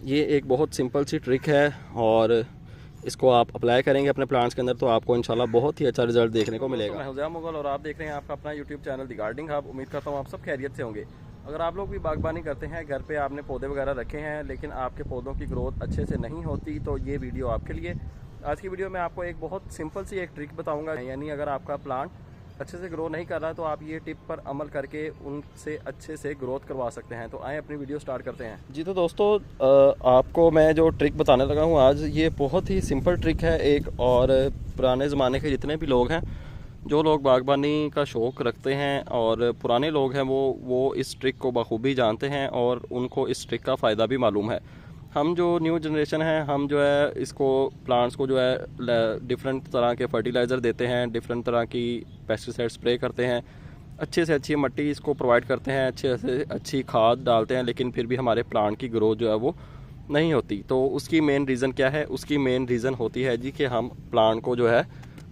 ये एक बहुत सिंपल सी ट्रिक है और इसको आप अप्लाई करेंगे अपने प्लांट्स के अंदर तो आपको इंशाल्लाह बहुत ही अच्छा रिजल्ट देखने को मिलेगा। मैं हुज़ैफ मुगल और आप देख रहे हैं आपका अपना YouTube channel the gardening hub. उम्मीद करता हूँ आप सब खैरियत से होंगे। अगर आप लोग भी बागबानी करते हैं, घर पे आपने पौधे वगैरह रखे हैं लेकिन आपके पौधों की ग्रोथ अच्छे से नहीं होती, तो ये वीडियो आपके लिए। आज की वीडियो में आपको एक बहुत सिंपल सी एक ट्रिक बताऊँगा। यानी अगर आपका प्लांट अच्छे से ग्रो नहीं कर रहा है तो आप ये टिप पर अमल करके उनसे अच्छे से ग्रोथ करवा सकते हैं। तो आए अपनी वीडियो स्टार्ट करते हैं। जी तो दोस्तों, आपको मैं जो ट्रिक बताने लगा हूँ आज, ये बहुत ही सिंपल ट्रिक है एक। और पुराने ज़माने के जितने भी लोग हैं, जो लोग बागबानी का शौक़ रखते हैं और पुराने लोग हैं, वो इस ट्रिक को बखूबी जानते हैं और उनको इस ट्रिक का फ़ायदा भी मालूम है। हम जो न्यू जनरेशन है, हम जो है इसको प्लांट्स को जो है डिफरेंट तरह के फर्टिलाइज़र देते हैं, डिफरेंट तरह की पेस्टिसाइड स्प्रे करते हैं, अच्छे से अच्छी मिट्टी इसको प्रोवाइड करते हैं, अच्छे से अच्छी खाद डालते हैं, लेकिन फिर भी हमारे प्लांट की ग्रोथ जो है वो नहीं होती। तो उसकी मेन रीज़न क्या है? उसकी मेन रीज़न होती है जी कि हम प्लांट को जो है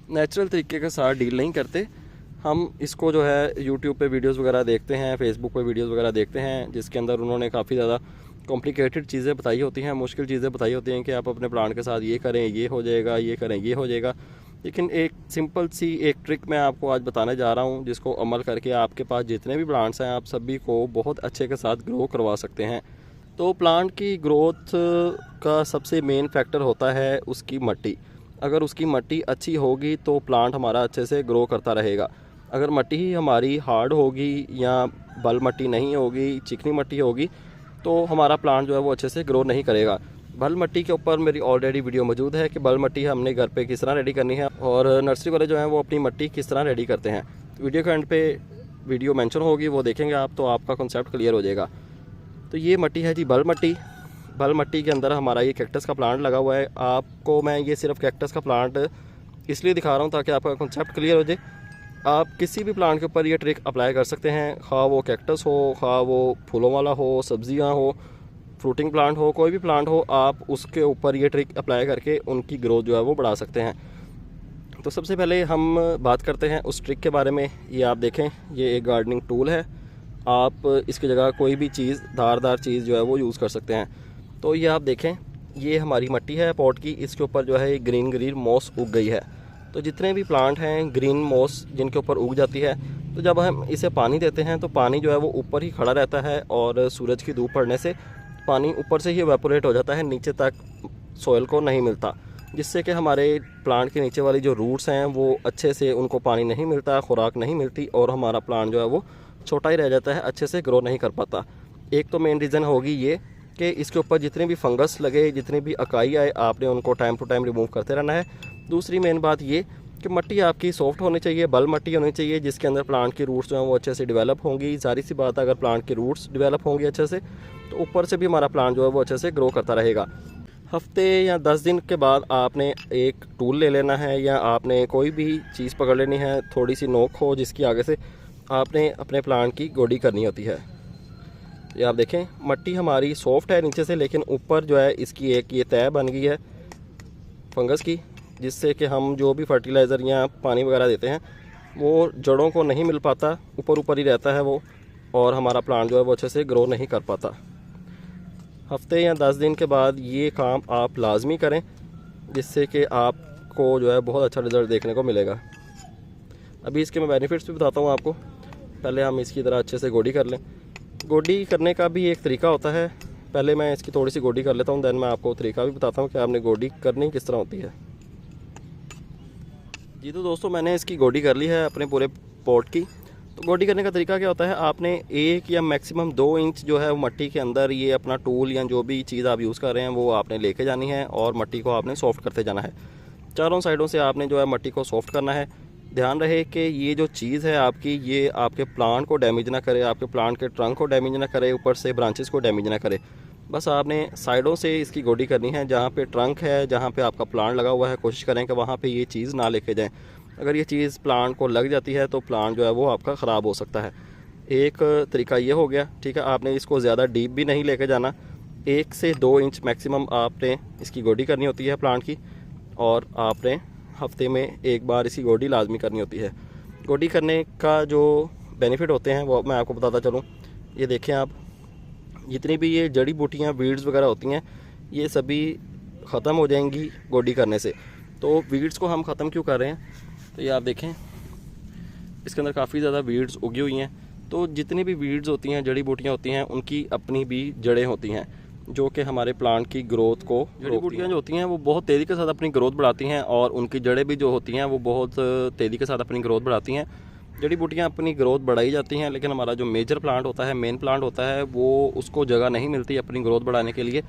नेचुरल तरीके के साथ डील नहीं करते। हम इसको जो है यूट्यूब पे वीडियोस वगैरह देखते हैं, फेसबुक पे वीडियोस वगैरह देखते हैं, जिसके अंदर उन्होंने काफ़ी ज़्यादा कॉम्प्लिकेटेड चीज़ें बताई होती हैं, मुश्किल चीज़ें बताई होती हैं कि आप अपने प्लांट के साथ ये करें ये हो जाएगा, ये करें ये हो जाएगा। लेकिन एक सिंपल सी एक ट्रिक मैं आपको आज बताने जा रहा हूँ, जिसको अमल करके आपके पास जितने भी प्लांट्स हैं आप सभी को बहुत अच्छे के साथ ग्रो करवा सकते हैं। तो प्लांट की ग्रोथ का सबसे मेन फैक्टर होता है उसकी मिट्टी। अगर उसकी मिट्टी अच्छी होगी तो प्लांट हमारा अच्छे से ग्रो करता रहेगा। अगर मिट्टी ही हमारी हार्ड होगी या बल मिट्टी नहीं होगी, चिकनी मिट्टी होगी, तो हमारा प्लांट जो है वो अच्छे से ग्रो नहीं करेगा। बल मिट्टी के ऊपर मेरी ऑलरेडी वीडियो मौजूद है कि बल मिट्टी हमने घर पे किस तरह रेडी करनी है और नर्सरी वाले जो हैं वो अपनी मिट्टी किस तरह रेडी करते हैं। वीडियो के एंड पे वीडियो मेंशन होगी, वो देखेंगे आप तो आपका कॉन्सेप्ट क्लियर हो जाएगा। तो ये मिट्टी है जी बल मिट्टी। बल मिट्टी के अंदर हमारा ये कैक्टस का प्लांट लगा हुआ है। आपको मैं ये सिर्फ कैक्टस का प्लांट इसलिए दिखा रहा हूँ ताकि आपका कॉन्सेप्ट क्लियर हो जाए। आप किसी भी प्लांट के ऊपर ये ट्रिक अप्लाई कर सकते हैं, खा वो कैक्टस हो, खा वो फूलों वाला हो, सब्जियां हो, फ्रूटिंग प्लांट हो, कोई भी प्लांट हो, आप उसके ऊपर ये ट्रिक अप्लाई करके उनकी ग्रोथ जो है वो बढ़ा सकते हैं। तो सबसे पहले हम बात करते हैं उस ट्रिक के बारे में। ये आप देखें, ये एक गार्डनिंग टूल है। आप इसकी जगह कोई भी चीज़, धारदार चीज़ जो है वो यूज़ कर सकते हैं। तो ये आप देखें, ये हमारी मिट्टी है पॉट की, इसके ऊपर जो है ये ग्रीन ग्रीन मॉस उग गई है। तो जितने भी प्लांट हैं ग्रीन मॉस जिनके ऊपर उग जाती है, तो जब हम इसे पानी देते हैं तो पानी जो है वो ऊपर ही खड़ा रहता है और सूरज की धूप पड़ने से पानी ऊपर से ही इवेपोरेट हो जाता है, नीचे तक सॉइल को नहीं मिलता, जिससे कि हमारे प्लांट के नीचे वाली जो रूट्स हैं वो अच्छे से उनको पानी नहीं मिलता, खुराक नहीं मिलती और हमारा प्लांट जो है वो छोटा ही रह जाता है, अच्छे से ग्रो नहीं कर पाता। एक तो मेन रीज़न होगी ये कि इसके ऊपर जितने भी फंगस लगे, जितने भी अकाई आए, आपने उनको टाइम टू टाइम रिमूव करते रहना है। दूसरी मेन बात ये कि मिट्टी आपकी सॉफ्ट होनी चाहिए, बल मिट्टी होनी चाहिए, जिसके अंदर प्लांट की रूट्स जो हैं वो अच्छे से डेवलप होंगी। सारी सी बात, अगर प्लांट की रूट्स डेवलप होंगी अच्छे से तो ऊपर से भी हमारा प्लांट जो है वो अच्छे से ग्रो करता रहेगा। हफ्ते या 10 दिन के बाद आपने एक टूल ले लेना है या आपने कोई भी चीज़ पकड़ लेनी है, थोड़ी सी नोक हो जिसकी आगे से आपने अपने प्लांट की गोडी करनी होती है। ये आप देखें, मिट्टी हमारी सॉफ्ट है नीचे से, लेकिन ऊपर जो है इसकी एक ये तह बन गई है फंगस की, जिससे कि हम जो भी फर्टिलाइज़र या पानी वगैरह देते हैं वो जड़ों को नहीं मिल पाता, ऊपर ऊपर ही रहता है वो, और हमारा प्लांट जो है वो अच्छे से ग्रो नहीं कर पाता। हफ्ते या 10 दिन के बाद ये काम आप लाजमी करें, जिससे कि आपको जो है बहुत अच्छा रिज़ल्ट देखने को मिलेगा। अभी इसके मैं बेनिफिट्स भी बताता हूँ आपको। पहले हम इसकी तरह अच्छे से गोडी कर लें। गोडी करने का भी एक तरीका होता है। पहले मैं इसकी थोड़ी सी गोडी कर लेता हूँ, देन मैं आपको तरीका भी बताता हूँ कि आपने गोडी करनी किस तरह होती है। जी तो दोस्तों, मैंने इसकी गोडी कर ली है अपने पूरे पॉट की। तो गोडी करने का तरीका क्या होता है, आपने 1 या मैक्सिमम 2 इंच जो है वो मिट्टी के अंदर ये अपना टूल या जो भी चीज़ आप यूज़ कर रहे हैं वो आपने लेके जानी है और मिट्टी को आपने सॉफ्ट करते जाना है। चारों साइडों से आपने जो है मिट्टी को सॉफ्ट करना है। ध्यान रहे कि ये जो चीज़ है आपकी, ये आपके प्लांट को डैमेज ना करे, आपके प्लांट के ट्रंक को डैमेज ना करे, ऊपर से ब्रांचेस को डैमेज ना करे। बस आपने साइडों से इसकी गोडी करनी है। जहाँ पे ट्रंक है, जहाँ पे आपका प्लांट लगा हुआ है, कोशिश करें कि वहाँ पे ये चीज़ ना लेके जाएं। अगर ये चीज़ प्लांट को लग जाती है तो प्लांट जो है वो आपका ख़राब हो सकता है। एक तरीका ये हो गया, ठीक है। आपने इसको ज़्यादा डीप भी नहीं लेके जाना, 1 से 2 इंच मैक्सिमम आपने इसकी गोडी करनी होती है प्लांट की, और आपने हफ्ते में एक बार इसकी गोडी लाजमी करनी होती है। गोडी करने का जो बेनिफिट होते हैं वो मैं आपको बताता चलूँ। ये देखें आप, जितनी भी ये जड़ी बूटियाँ वीड्स वगैरह होती हैं ये सभी ख़त्म हो जाएंगी गोडी करने से। तो वीड्स को हम ख़त्म क्यों कर रहे हैं, तो ये आप देखें इसके अंदर काफ़ी ज़्यादा वीड्स उगी हुई हैं। तो जितनी भी वीड्स होती हैं, जड़ी बूटियाँ होती हैं, उनकी अपनी भी जड़ें होती हैं जो कि हमारे प्लांट की ग्रोथ को, जड़ी बूटियाँ जो होती हैं वो बहुत तेज़ी के साथ अपनी ग्रोथ बढ़ाती हैं और उनकी जड़ें भी जो होती हैं वो बहुत तेज़ी के साथ अपनी ग्रोथ बढ़ाती हैं। जड़ी बूटियाँ अपनी ग्रोथ बढ़ाई जाती हैं, लेकिन हमारा जो मेजर प्लांट होता है, मेन प्लांट होता है, वो उसको जगह नहीं मिलती अपनी ग्रोथ बढ़ाने के लिए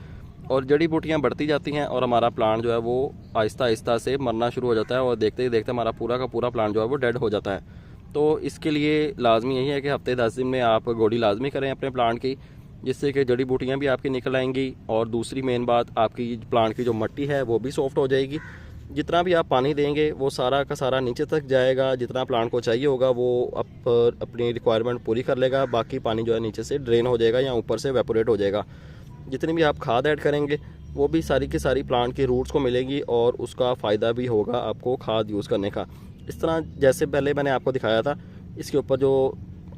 और जड़ी बूटियाँ बढ़ती जाती हैं और हमारा प्लांट जो है वो आहिस्ता आहिस्ता से मरना शुरू हो जाता है और देखते ही देखते हमारा पूरा का पूरा प्लांट जो है वो डेड हो जाता है। तो इसके लिए लाजमी यही है कि हफ्ते 10 दिन में आप गोडी लाजमी करें अपने प्लांट की, जिससे कि जड़ी बूटियाँ भी आपकी निकल आएंगी और दूसरी मेन बात, आपकी प्लांट की जो मिट्टी है वो भी सॉफ्ट हो जाएगी। जितना भी आप पानी देंगे वो सारा का सारा नीचे तक जाएगा, जितना प्लांट को चाहिए होगा वो अपनी रिक्वायरमेंट पूरी कर लेगा, बाकी पानी जो है नीचे से ड्रेन हो जाएगा या ऊपर से वेपोरेट हो जाएगा। जितनी भी आप खाद ऐड करेंगे वो भी सारी की सारी प्लांट की रूट्स को मिलेगी और उसका फ़ायदा भी होगा आपको खाद यूज़ करने का। इस तरह जैसे पहले मैंने आपको दिखाया था, इसके ऊपर जो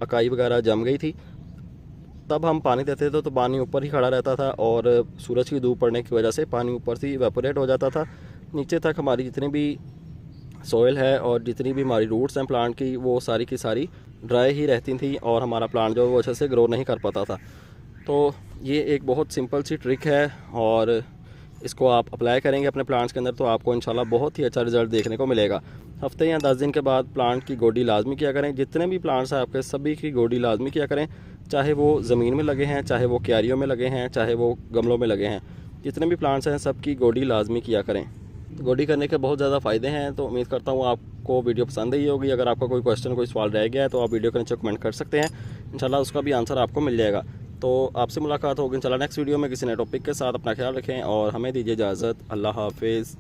अकाई वगैरह जम गई थी, तब हम पानी देते थे तो पानी ऊपर ही खड़ा रहता था और सूरज की धूप पड़ने की वजह से पानी ऊपर से वेपोरेट हो जाता था। नीचे तक हमारी जितनी भी सॉइल है और जितनी भी हमारी रूट्स हैं प्लांट की वो सारी की सारी ड्राई ही रहती थी और हमारा प्लांट जो है वो अच्छे से ग्रो नहीं कर पाता था। तो ये एक बहुत सिंपल सी ट्रिक है और इसको आप अप्लाई करेंगे अपने प्लांट्स के अंदर तो आपको इंशाल्लाह बहुत ही अच्छा रिजल्ट देखने को मिलेगा। हफ्ते या 10 दिन के बाद प्लांट की गोडी लाजमी किया करें। जितने भी प्लांट्स हैं आपके सभी की गोडी लाजमी किया करें, चाहे वो ज़मीन में लगे हैं, चाहे वो क्यारियों में लगे हैं, चाहे वो गमलों में लगे हैं। जितने भी प्लांट्स हैं सबकी गोडी लाजमी किया करें। गोडी करने के बहुत ज़्यादा फ़ायदे हैं। तो उम्मीद करता हूँ आपको वीडियो पसंद आई होगी। अगर आपका कोई क्वेश्चन, कोई सवाल रह गया है तो आप वीडियो के नीचे कमेंट कर सकते हैं, इंशाल्लाह उसका भी आंसर आपको मिल जाएगा। तो आपसे मुलाकात होगी इंशाल्लाह नेक्स्ट वीडियो में किसी नए टॉपिक के साथ। अपना ख्याल रखें और हमें दीजिए इजाज़त। अल्लाह हाफिज़।